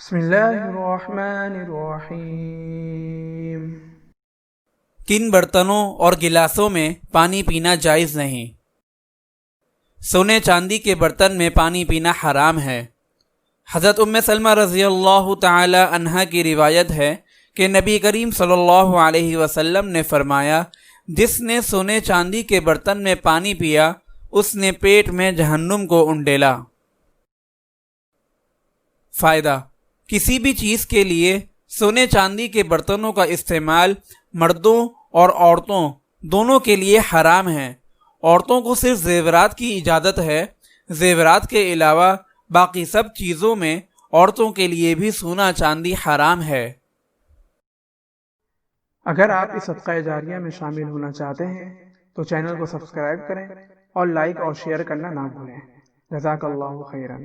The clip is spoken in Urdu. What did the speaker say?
بسم اللہ الرحمن الرحیم۔ کن برتنوں اور گلاسوں میں پانی پینا جائز نہیں؟ سونے چاندی کے برتن میں پانی پینا حرام ہے۔ حضرت ام سلمہ رضی اللہ تعالی عنہا کی روایت ہے کہ نبی کریم صلی اللہ علیہ وسلم نے فرمایا، جس نے سونے چاندی کے برتن میں پانی پیا اس نے پیٹ میں جہنم کو انڈیلا۔ فائدہ: کسی بھی چیز کے لیے سونے چاندی کے برتنوں کا استعمال مردوں اور عورتوں دونوں کے لیے حرام ہے۔ عورتوں کو صرف زیورات کی اجازت ہے۔ زیورات کے علاوہ باقی سب چیزوں میں عورتوں کے لیے بھی سونا چاندی حرام ہے۔ اگر آپ اس صدقہ جاریہ میں شامل ہونا چاہتے ہیں تو چینل کو سبسکرائب کریں اور لائک اور شیئر کرنا نہ بھولیں۔ جزاک اللہ خیرا۔